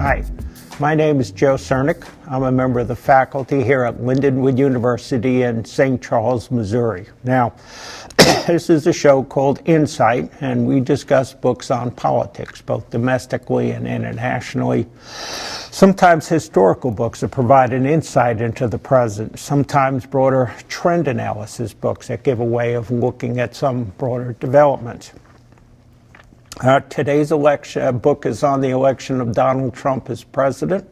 Hi, my name is Joe Cernik. I'm a member of the faculty here at Lindenwood University in St. Charles, Missouri. Now, this is a show called Insight, and we discuss books on politics, both domestically and internationally. Sometimes historical books that provide an insight into the present, sometimes broader trend analysis books that give a way of looking at some broader developments. Today's book is on the election of Donald Trump as president.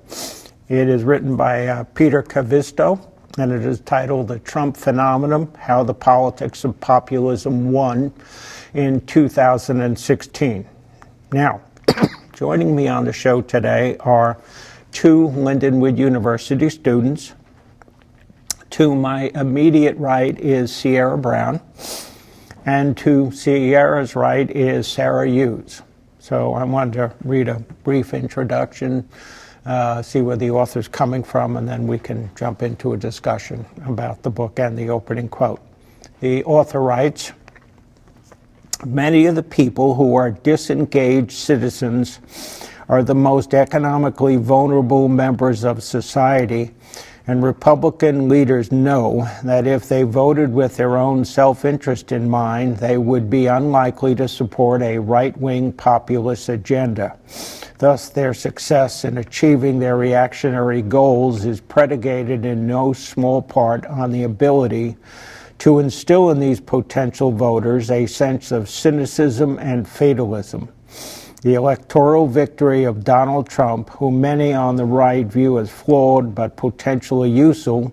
It is written by Peter Kivisto, and it is titled The Trump Phenomenon, How the Politics of Populism Won in 2016. Now, joining me on the show today are two Lindenwood University students. To my immediate right is Sierra Brown, and to Sierra's right is Sarah Hughes. So I wanted to read a brief introduction, see where the author's coming from, and then we can jump into a discussion about the book and the opening quote. The author writes, "Many of the people who are disengaged citizens are the most economically vulnerable members of society, and Republican leaders know that if they voted with their own self-interest in mind, they would be unlikely to support a right-wing populist agenda. Thus, their success in achieving their reactionary goals is predicated in no small part on the ability to instill in these potential voters a sense of cynicism and fatalism. The electoral victory of Donald Trump, whom many on the right view as flawed but potentially useful,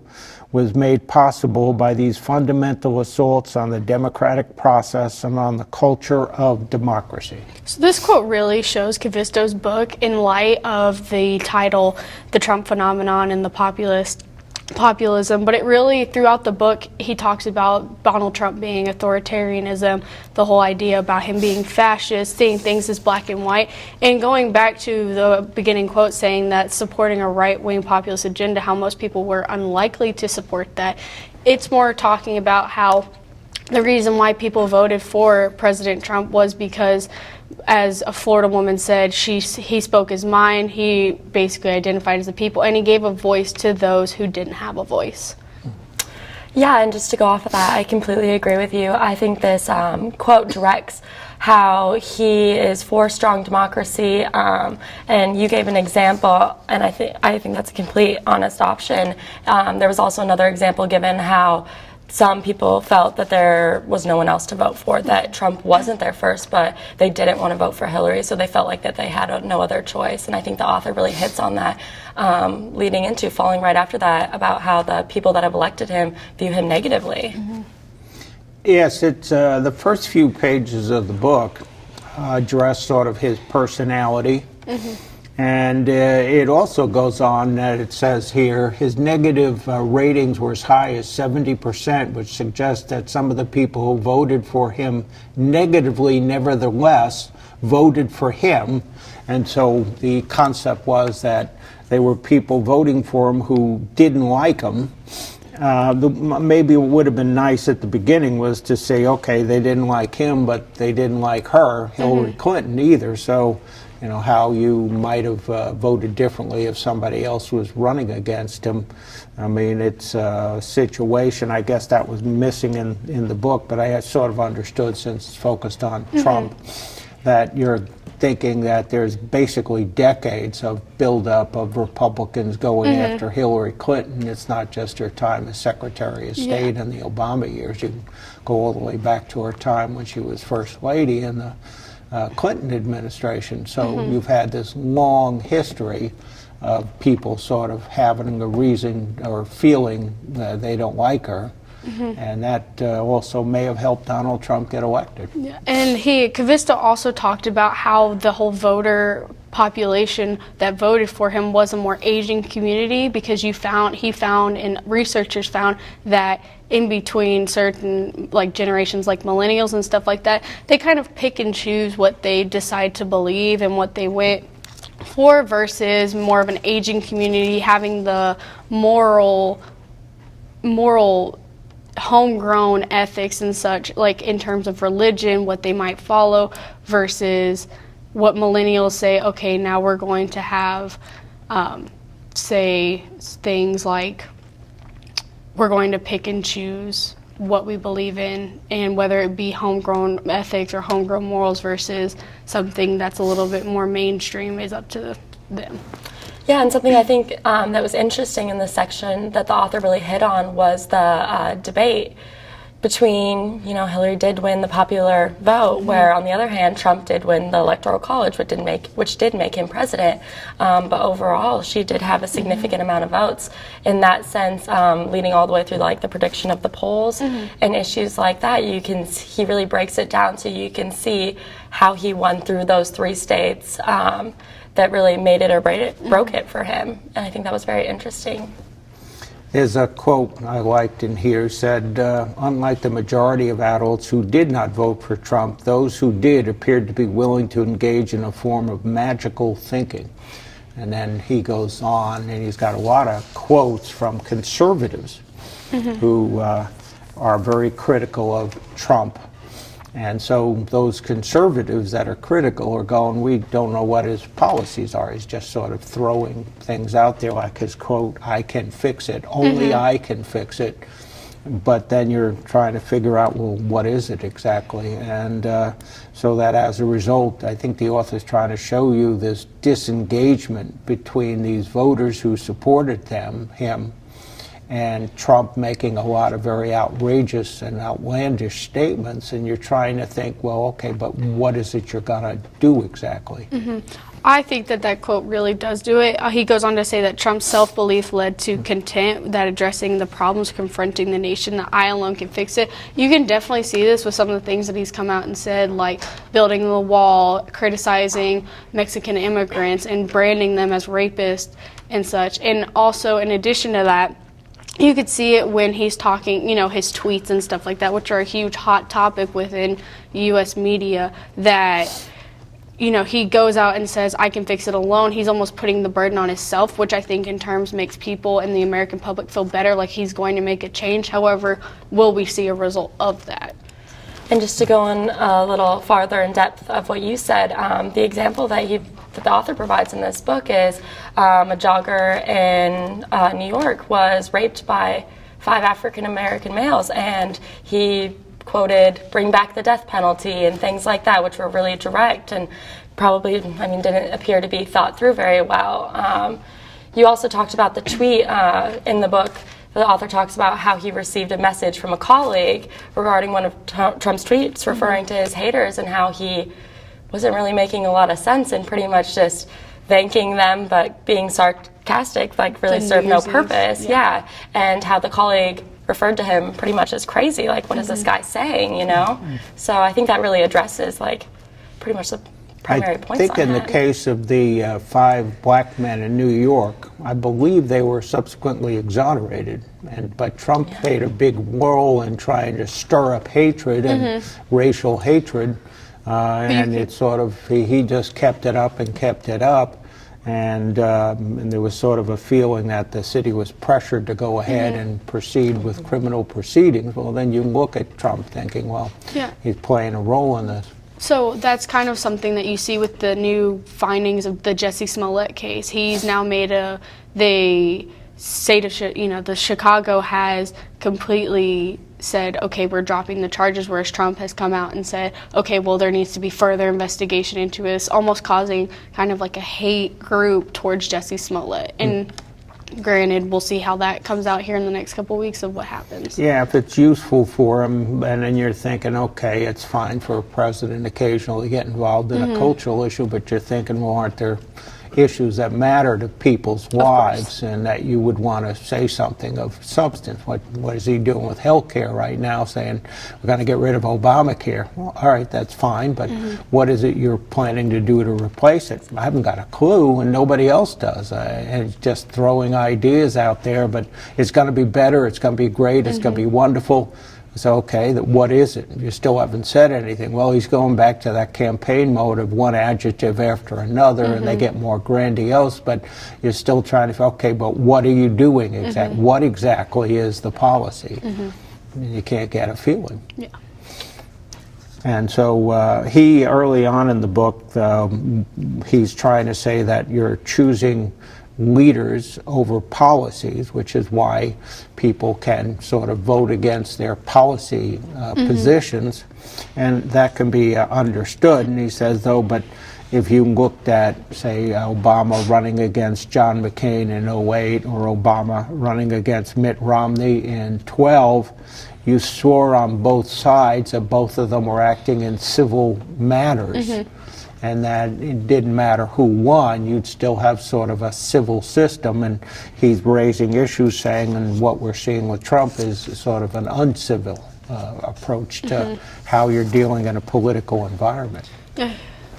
was made possible by these fundamental assaults on the democratic process and on the culture of democracy." So this quote really shows Kivisto's book in light of the title, The Trump Phenomenon and the Populism, but it really, throughout the book, he talks about Donald Trump being authoritarianism, the whole idea about him being fascist, seeing things as black and white, and going back to the beginning quote saying that supporting a right-wing populist agenda, how most people were unlikely to support that. It's more talking about how the reason why people voted for President Trump was because, as a Florida woman said, he spoke his mind, he basically identified as the people, and he gave a voice to those who didn't have a voice. Yeah, and just to go off of that, I completely agree with you. I think this quote directs how he is for strong democracy, and you gave an example, and I think that's a complete honest option. There was also another example given how some people felt that there was no one else to vote for, that Trump wasn't their first, but they didn't want to vote for Hillary, so they felt like that they had no other choice. And I think the author really hits on that, leading into falling right after that, about how the people that have elected him view him negatively. Mm-hmm. Yes, it's the first few pages of the book address sort of his personality. Mm-hmm. And it also goes on that it says here his negative ratings were as high as 70%, which suggests that some of the people who voted for him negatively nevertheless voted for him. And so the concept was that they were people voting for him who didn't like him. Maybe what would have been nice at the beginning was to say, okay, they didn't like him, but they didn't like her, Hillary Clinton, either. So, you know, how you might have voted differently if somebody else was running against him. I mean, it's a situation, I guess that was missing in the book, but I had sort of understood, since it's focused on Trump, that you're thinking that there's basically decades of buildup of Republicans going after Hillary Clinton. It's not just her time as Secretary of State in the Obama years. You can go all the way back to her time when she was First Lady in the Clinton administration. So you've had this long history of people sort of having a reason or feeling that they don't like her. And that also may have helped Donald Trump get elected. Yeah. And Kivisto also talked about how the whole voter population that voted for him was a more Asian community, because he found and researchers found that in between certain generations like millennials and stuff like that, they kind of pick and choose what they decide to believe and what they went for, versus more of an Asian community having the moral homegrown ethics and such, like in terms of religion, what they might follow, versus what millennials say, okay, now we're going to have, say things like, we're going to pick and choose what we believe in, and whether it be homegrown ethics or homegrown morals versus something that's a little bit more mainstream is up to them. Yeah, and something I think that was interesting in this section that the author really hit on was the debate between, you know, Hillary did win the popular vote, where on the other hand, Trump did win the Electoral College, which did make him president. But overall, she did have a significant amount of votes. In that sense, leading all the way through like the prediction of the polls and issues like that, he really breaks it down so you can see how he won through those 3 states that really made it or broke it for him. And I think that was very interesting. There's a quote I liked in here, said, unlike the majority of adults who did not vote for Trump, those who did appeared to be willing to engage in a form of magical thinking. And then he goes on, and he's got a lot of quotes from conservatives who are very critical of Trump. And so those conservatives that are critical are going, we don't know what his policies are. He's just sort of throwing things out there like his quote, I can fix it. Only I can fix it. But then you're trying to figure out, well, what is it exactly? And so that as a result, I think the author's trying to show you this disengagement between these voters who supported him, and Trump making a lot of very outrageous and outlandish statements, and you're trying to think, well, okay, but what is it you're going to do exactly? I think that quote really does do it. He goes on to say that Trump's self-belief led to content, that addressing the problems confronting the nation, that I alone can fix it. You can definitely see this with some of the things that he's come out and said, like building the wall, criticizing Mexican immigrants, and branding them as rapists and such. And also, in addition to that, you could see it when he's talking, you know, his tweets and stuff like that, which are a huge hot topic within U.S. media, that, you know, he goes out and says, I can fix it alone. He's almost putting the burden on himself, which I think in terms makes people and the American public feel better, like he's going to make a change. However, will we see a result of that? And just to go on a little farther in depth of what you said, the example that the author provides in this book is a jogger in New York was raped by 5 African American males, and he quoted bring back the death penalty and things like that, which were really direct and probably, didn't appear to be thought through very well. You also talked about the tweet in the book. The author talks about how he received a message from a colleague regarding one of Trump's tweets referring to his haters, and how he wasn't really making a lot of sense and pretty much just thanking them but being sarcastic, like really served no purpose. Yeah. And how the colleague referred to him pretty much as crazy, like what is this guy saying, you know? So I think that really addresses like pretty much the primary points I think in the case of the 5 black men in New York, I believe they were subsequently exonerated, but Trump played a big role in trying to stir up hatred and racial hatred, and it sort of, he just kept it up and kept it up, and there was sort of a feeling that the city was pressured to go ahead and proceed with criminal proceedings. Well, then you look at Trump thinking, well, he's playing a role in this. So that's kind of something that you see with the new findings of the Jussie Smollett case. He's now made the state of, the Chicago has completely said, okay, we're dropping the charges, whereas Trump has come out and said, okay, well, there needs to be further investigation into this, almost causing kind of like a hate group towards Jussie Smollett. And granted, we'll see how that comes out here in the next couple of weeks of what happens. Yeah, if it's useful for him, and then you're thinking, okay, it's fine for a president occasionally to get involved in a cultural issue, but you're thinking, well, aren't there issues that matter to people's lives and that you would want to say something of substance? What is he doing with health care right now, saying we're going to get rid of Obamacare? Well, all right, that's fine, but what is it you're planning to do to replace it? I haven't got a clue, and nobody else does. And it's just throwing ideas out there, but it's going to be better, it's going to be great, it's going to be wonderful. So, okay, what is it? You still haven't said anything. Well, he's going back to that campaign mode of one adjective after another, and they get more grandiose, but you're still trying to, okay, but what are you doing exactly? What exactly is the policy? You can't get a feeling. Yeah. And so he, early on in the book, he's trying to say that you're choosing leaders over policies, which is why people can sort of vote against their policy positions, and that can be understood. And he says, though, but if you looked at, say, Obama running against John McCain in 2008 or Obama running against Mitt Romney in 2012, you saw on both sides that both of them were acting in civil manners. And that it didn't matter who won, you'd still have sort of a civil system. And he's raising issues saying, and what we're seeing with Trump is sort of an uncivil approach to how you're dealing in a political environment.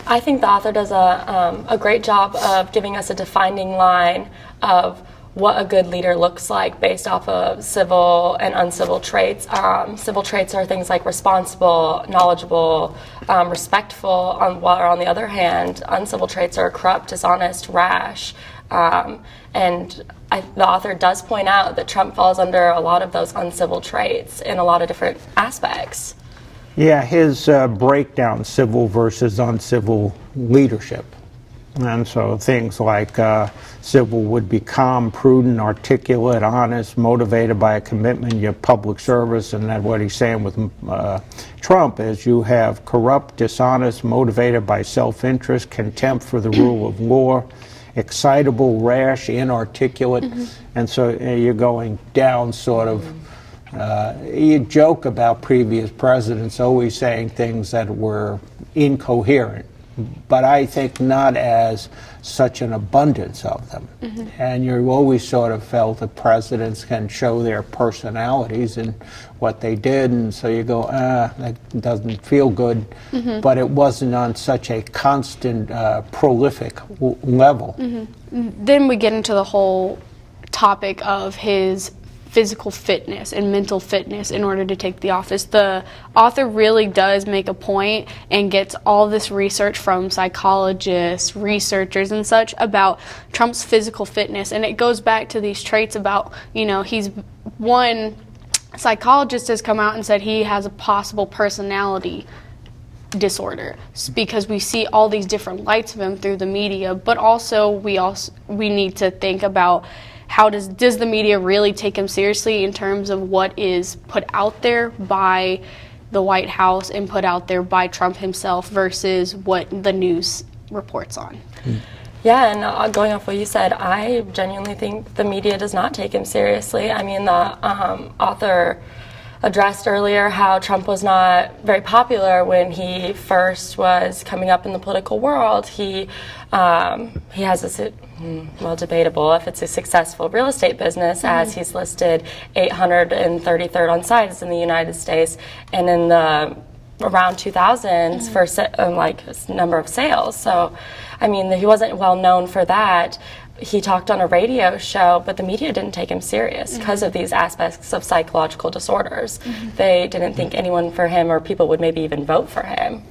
I think the author does a great job of giving us a defining line of what a good leader looks like based off of civil and uncivil traits. Civil traits are things like responsible, knowledgeable, respectful, while on the other hand, uncivil traits are corrupt, dishonest, rash. And the author does point out that Trump falls under a lot of those uncivil traits in a lot of different aspects. Yeah, his breakdown, civil versus uncivil leadership. And so things like civil would be calm, prudent, articulate, honest, motivated by a commitment to public service. And then what he's saying with Trump is you have corrupt, dishonest, motivated by self-interest, contempt for the rule of law, excitable, rash, inarticulate. And so you're going down sort of, you joke about previous presidents always saying things that were incoherent, but I think not as such an abundance of them. And you always sort of felt that presidents can show their personalities and what they did, and so you go, that doesn't feel good. But it wasn't on such a constant, prolific level. Then we get into the whole topic of his physical fitness and mental fitness in order to take the office. The author really does make a point and gets all this research from psychologists, researchers and such about Trump's physical fitness, and it goes back to these traits about, you know, one psychologist has come out and said he has a possible personality disorder because we see all these different lights of him through the media, but also we need to think about how does the media really take him seriously in terms of what is put out there by the White House and put out there by Trump himself versus what the news reports on. Yeah, and going off what you said, I genuinely think the media does not take him seriously. I mean, the author addressed earlier how Trump was not very popular when he first was coming up in the political world. He has this, well, debatable if it's a successful real estate business, as he's listed 833rd on sites in the United States, and in the around 2000s for like number of sales. So, I mean, he wasn't well known for that. He talked on a radio show, but the media didn't take him serious because of these aspects of psychological disorders. They didn't think anyone for him or people would maybe even vote for him.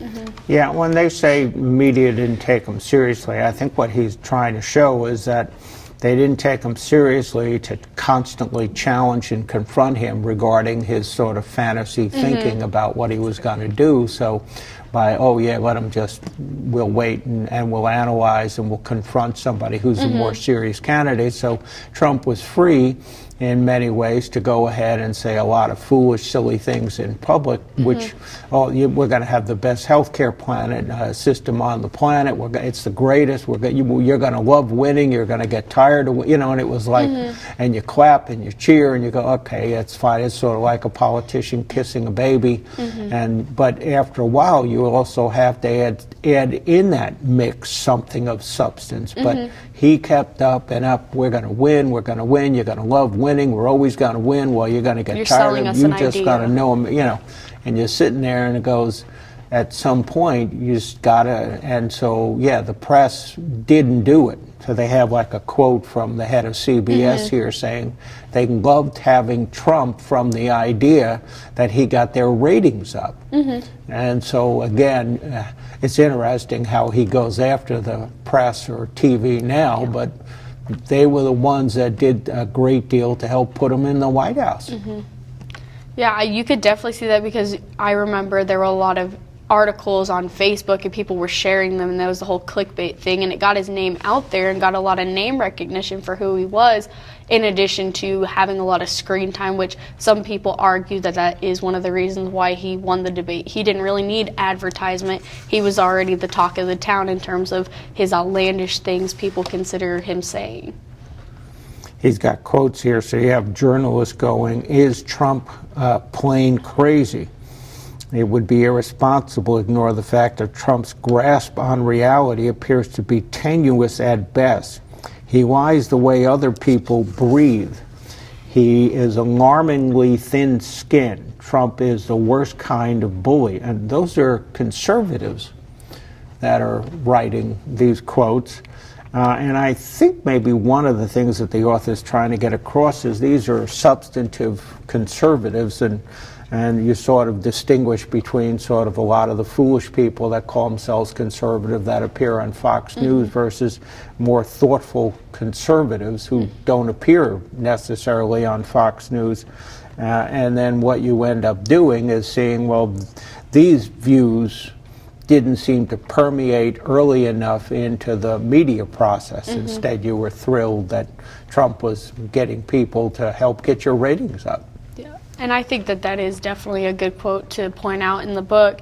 Yeah, when they say media didn't take him seriously, I think what he's trying to show is that they didn't take him seriously to constantly challenge and confront him regarding his sort of fantasy thinking about what he was going to do. So by, oh yeah, let him just, we'll wait and we'll analyze and we'll confront somebody who's a more serious candidate. So Trump was free in many ways to go ahead and say a lot of foolish, silly things in public, which, we're going to have the best healthcare system on the planet. It's the greatest. You're going to love winning. You're going to get tired of, and it was like, and you clap and you cheer and you go, okay, it's fine. It's sort of like a politician kissing a baby. But after a while, you also have to add in that mix something of substance. But he kept up and up. We're going to win. We're going to win. You're going to love winning. We're always going to win. Well, you're going to get tired of it. You just got to know him, and you're sitting there and it goes, at some point, you just got to, and so, yeah, the press didn't do it. So they have like a quote from the head of CBS here saying they loved having Trump from the idea that he got their ratings up. And so, again, it's interesting how he goes after the press or TV now, but they were the ones that did a great deal to help put him in the White House. Yeah, you could definitely see that because I remember there were a lot of articles on Facebook and people were sharing them, and that was the whole clickbait thing, and it got his name out there and got a lot of name recognition for who he was, in addition to having a lot of screen time, which some people argue that that is one of the reasons why he won the debate. He didn't really need advertisement. He was already the talk of the town in terms of his outlandish things people consider him saying. He's got quotes here, so you have journalists going, is Trump plain crazy? It would be irresponsible to ignore the fact that Trump's grasp on reality appears to be tenuous at best. He lies the way other people breathe. He is alarmingly thin-skinned. Trump is the worst kind of bully. And those are conservatives that are writing these quotes. And I think maybe one of the things that the author is trying to get across is these are substantive conservatives, and you sort of distinguish between sort of a lot of the foolish people that call themselves conservative that appear on Fox News versus more thoughtful conservatives who don't appear necessarily on Fox News. And then what you end up doing is seeing, well, these views didn't seem to permeate early enough into the media process. Instead, you were thrilled that Trump was getting people to help get your ratings up. Yeah, and I think that that is definitely a good quote to point out in the book.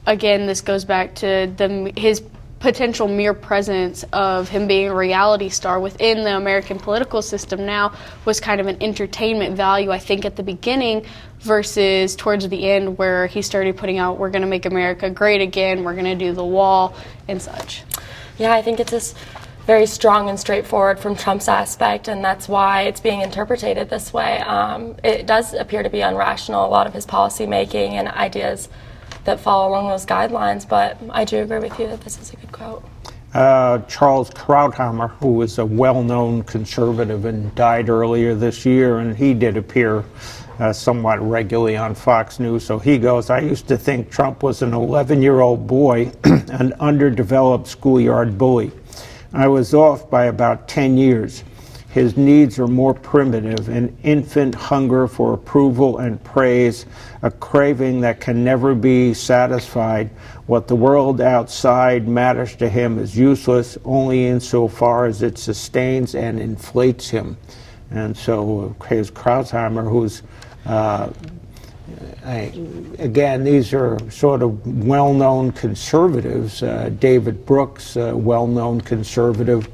Again, this goes back to his potential mere presence of him being a reality star within the American political system now was kind of an entertainment value, I think, at the beginning, versus towards the end where he started putting out, we're going to make America great again, we're going to do the wall and such. Yeah, I think it's just very strong and straightforward from Trump's aspect, and that's why it's being interpreted this way. It does appear to be unrational, a lot of his policy making and ideas that fall along those guidelines, but I do agree with you that this is a good quote. Charles Krauthammer, who was a well-known conservative and died earlier this year, and he did appear somewhat regularly on Fox News. So he goes, I used to think Trump was an 11-year-old boy, an underdeveloped schoolyard bully. I was off by about 10 years. His needs are more primitive, an infant hunger for approval and praise, a craving that can never be satisfied. What the world outside matters to him is useless only insofar as it sustains and inflates him. And so here's Krauthammer, who's, again, these are sort of well-known conservatives. David Brooks, a well-known conservative,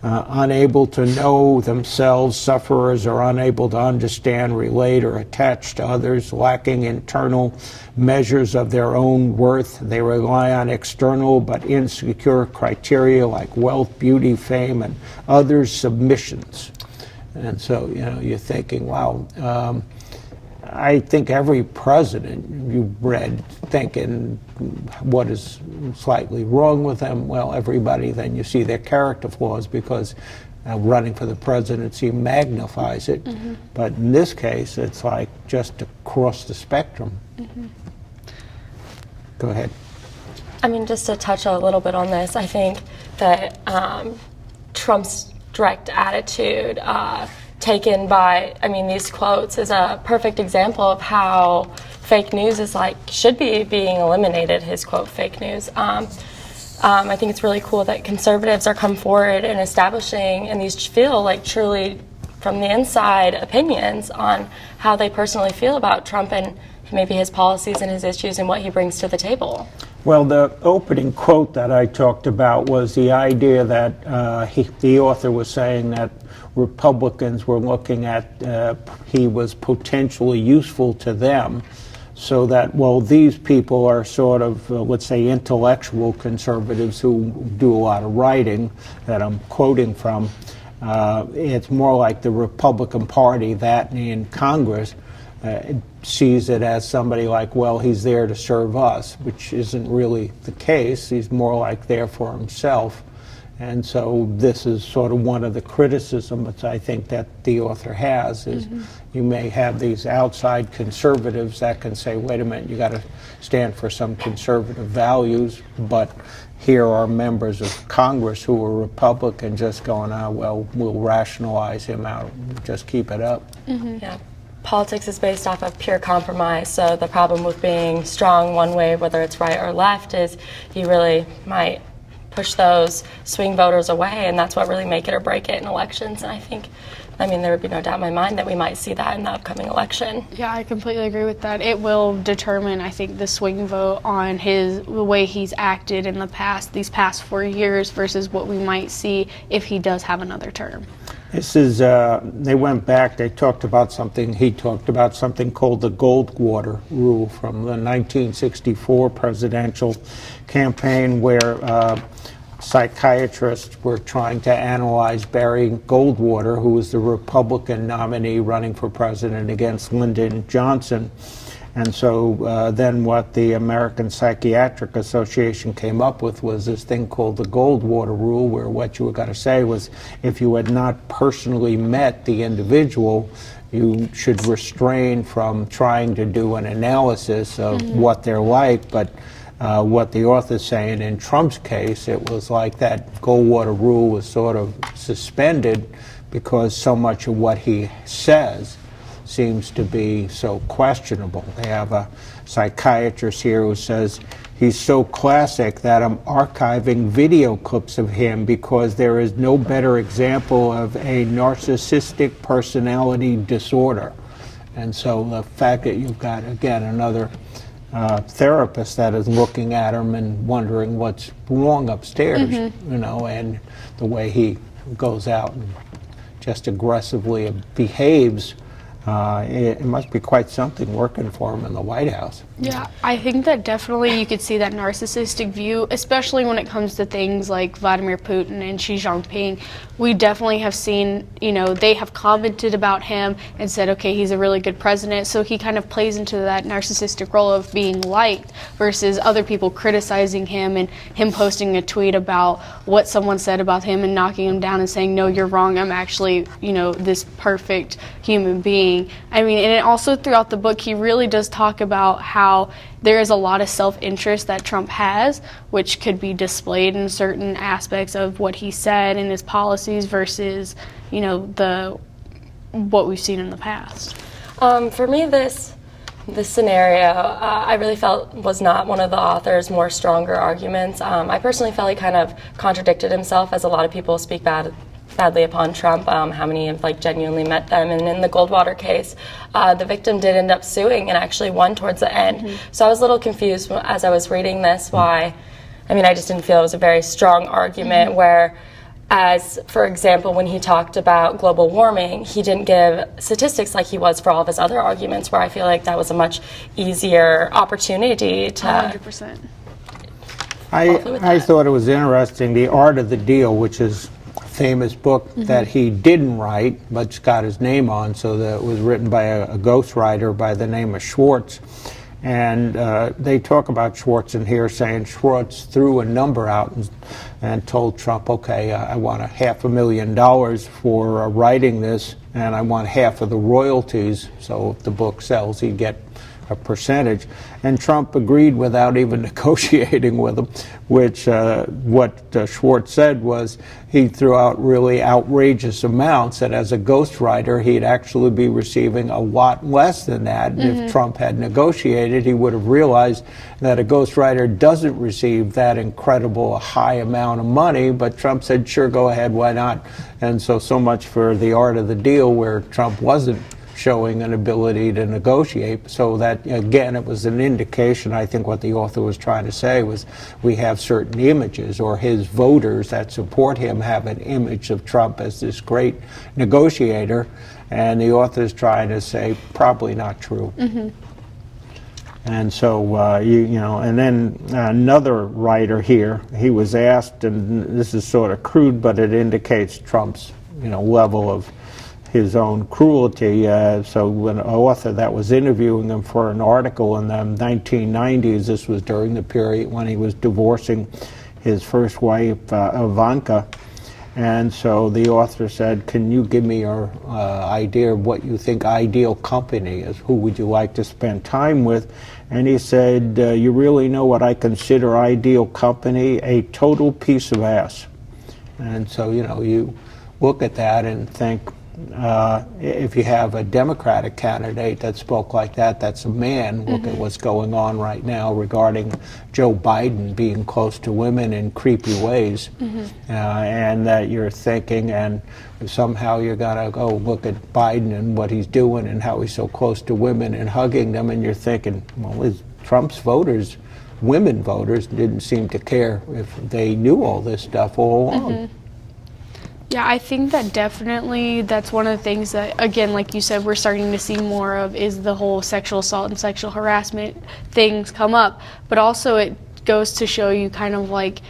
unable to know themselves, sufferers are unable to understand, relate, or attach to others, lacking internal measures of their own worth. They rely on external but insecure criteria like wealth, beauty, fame, and others' submissions. And so, you know, you're thinking, wow, I think every president you've read thinking what is slightly wrong with them. Well, everybody, then you see their character flaws because running for the presidency magnifies it. But in this case, it's like just across the spectrum. Go ahead. I mean, just to touch a little bit on this, I think that Trump's direct attitude taken by, I mean, these quotes is a perfect example of how fake news is should be being eliminated, his quote, fake news. I think it's really cool that conservatives are come forward and establishing, and these feel like truly from the inside opinions on how they personally feel about Trump and maybe his policies and his issues and what he brings to the table. Well, the opening quote that I talked about was the idea that the author was saying that Republicans were looking at he was potentially useful to them, so that, well, these people are sort of, let's say, intellectual conservatives who do a lot of writing that I'm quoting from. It's more like the Republican Party that in Congress sees it as somebody like, well, he's there to serve us, which isn't really the case. He's more like there for himself. And so this is sort of one of the criticisms I think that the author has is you may have these outside conservatives that can say, wait a minute, you got to stand for some conservative values, but here are members of Congress who are Republican just going, well, we'll rationalize him out, just keep it up. Yeah. politics is based off of pure compromise. So the problem with being strong one way, whether it's right or left, is you really might push those swing voters away, and that's what really make it or break it in elections. And I mean, there would be no doubt in my mind that we might see that in the upcoming election. Yeah, I completely agree with that. It will determine, I think, the swing vote on the way he's acted in these past 4 years versus what we might see if he does have another term. This is, they went back, he talked about something called the Goldwater Rule from the 1964 presidential campaign, where psychiatrists were trying to analyze Barry Goldwater, who was the Republican nominee running for president against Lyndon Johnson. And so then what the American Psychiatric Association came up with was this thing called the Goldwater Rule, where what you were going to say was if you had not personally met the individual, you should refrain from trying to do an analysis of what they're like. But what the author's saying in Trump's case, it was like that Goldwater Rule was sort of suspended because so much of what he says seems to be so questionable. They have a psychiatrist here who says he's so classic that I'm archiving video clips of him because there is no better example of a narcissistic personality disorder. And so the fact that you've got, again, another therapist that is looking at him and wondering what's wrong upstairs, you know, and the way he goes out and just aggressively behaves, it must be quite something working for him in the White House. Yeah, I think that definitely you could see that narcissistic view, especially when it comes to things like Vladimir Putin and Xi Jinping. We definitely have seen, you know, they have commented about him and said, okay, he's a really good president. So he kind of plays into that narcissistic role of being liked versus other people criticizing him and him posting a tweet about what someone said about him and knocking him down and saying, no, you're wrong. I'm actually, you know, this perfect human being. I mean, and also throughout the book, he really does talk about how there is a lot of self-interest that Trump has, which could be displayed in certain aspects of what he said and his policies versus, you know, what we've seen in the past. For me, this scenario, I really felt was not one of the author's more stronger arguments. I personally felt he kind of contradicted himself, as a lot of people speak badly upon Trump, how many have genuinely met them. And in the Goldwater case, the victim did end up suing and actually won towards the end. So I was a little confused as I was reading this why, I mean, I just didn't feel it was a very strong argument where, as for example, when he talked about global warming, he didn't give statistics like he was for all of his other arguments, where I feel like that was a much easier opportunity to 100%. I thought it was interesting, The Art of the Deal, which is famous book that he didn't write but got his name on, so that it was written by a ghostwriter by the name of Schwartz. And they talk about Schwartz in here, saying Schwartz threw a number out and told Trump, okay, I want $500,000 for writing this, and I want half of the royalties, so if the book sells, he'd get a percentage. And Trump agreed without even negotiating with him, which what Schwartz said was he threw out really outrageous amounts, that as a ghostwriter he'd actually be receiving a lot less than that. And if Trump had negotiated, he would have realized that a ghostwriter doesn't receive that incredible high amount of money, but Trump said, sure, go ahead, why not? And so much for The Art of the Deal, where Trump wasn't showing an ability to negotiate. So that, again, it was an indication. I think what the author was trying to say was we have certain images, or his voters that support him have an image of Trump as this great negotiator, and the author is trying to say probably not true. And so, you know, and then another writer here, he was asked, and this is sort of crude, but it indicates Trump's, you know, level of his own cruelty. So when an author that was interviewing him for an article in the 1990s, this was during the period when he was divorcing his first wife, Ivanka, and so the author said, can you give me your idea of what you think ideal company is? Who would you like to spend time with? And he said, you really know what I consider ideal company? A total piece of ass. And so, you know, you look at that and think, if you have a Democratic candidate that spoke like that, that's a man. Look at what's going on right now regarding Joe Biden being close to women in creepy ways, and that you're thinking, and somehow you're gonna go look at Biden and what he's doing and how he's so close to women and hugging them, and you're thinking, well, Trump's voters, women voters, didn't seem to care if they knew all this stuff all along. Yeah, I think that definitely that's one of the things that, again, like you said, we're starting to see more of is the whole sexual assault and sexual harassment things come up. But also it goes to show you kind of like,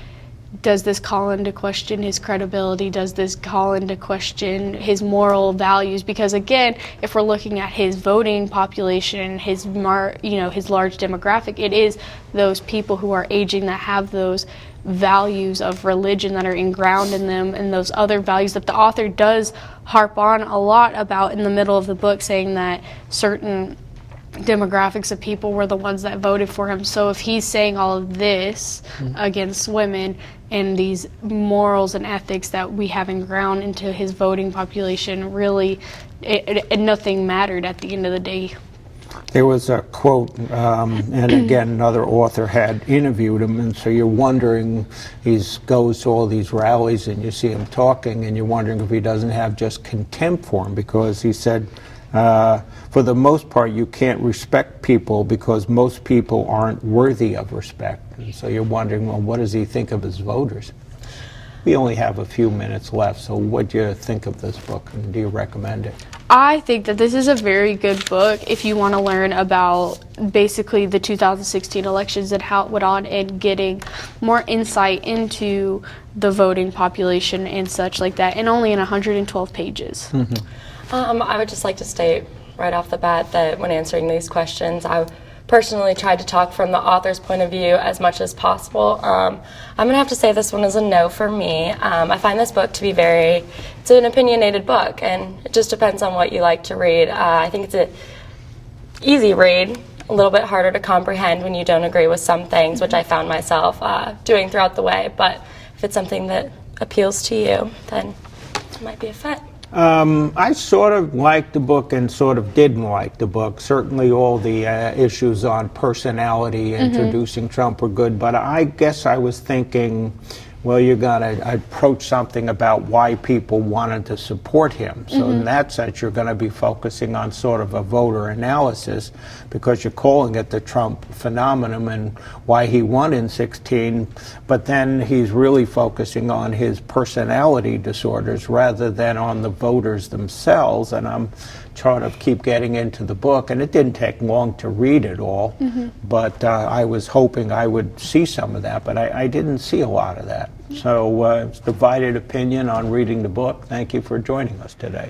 does this call into question his credibility? Does this call into question his moral values? Because again, if we're looking at his voting population, his large demographic, it is those people who are aging that have those values of religion that are inground in them, and those other values that the author does harp on a lot about in the middle of the book, saying that certain demographics of people were the ones that voted for him. So if he's saying all of this against women and these morals and ethics that we have inground into his voting population, really nothing mattered at the end of the day. There was a quote, and again, another author had interviewed him, and so you're wondering, he goes to all these rallies and you see him talking, and you're wondering if he doesn't have just contempt for him, because he said, for the most part, you can't respect people because most people aren't worthy of respect. And so you're wondering, well, what does he think of his voters? We only have a few minutes left, so what do you think of this book, and do you recommend it? I think that this is a very good book if you want to learn about basically the 2016 elections and how it went on, and getting more insight into the voting population and such like that, and only in 112 pages. I would just like to state right off the bat that when answering these questions, I personally tried to talk from the author's point of view as much as possible. I'm going to have to say this one is a no for me. I find this book to be it's an opinionated book, and it just depends on what you like to read. I think it's an easy read, a little bit harder to comprehend when you don't agree with some things, which I found myself doing throughout the way. But if it's something that appeals to you, then it might be a fit. I sort of liked the book and sort of didn't like the book. Certainly all the issues on personality introducing Trump were good, but I guess I was thinking, well, you're going to approach something about why people wanted to support him. So in that sense, you're going to be focusing on sort of a voter analysis, because you're calling it the Trump phenomenon and why he won in 16, but then he's really focusing on his personality disorders rather than on the voters themselves. And I'm trying to keep getting into the book, and it didn't take long to read it all, but I was hoping I would see some of that, but I didn't see a lot of that. So it's divided opinion on reading the book. Thank you for joining us today.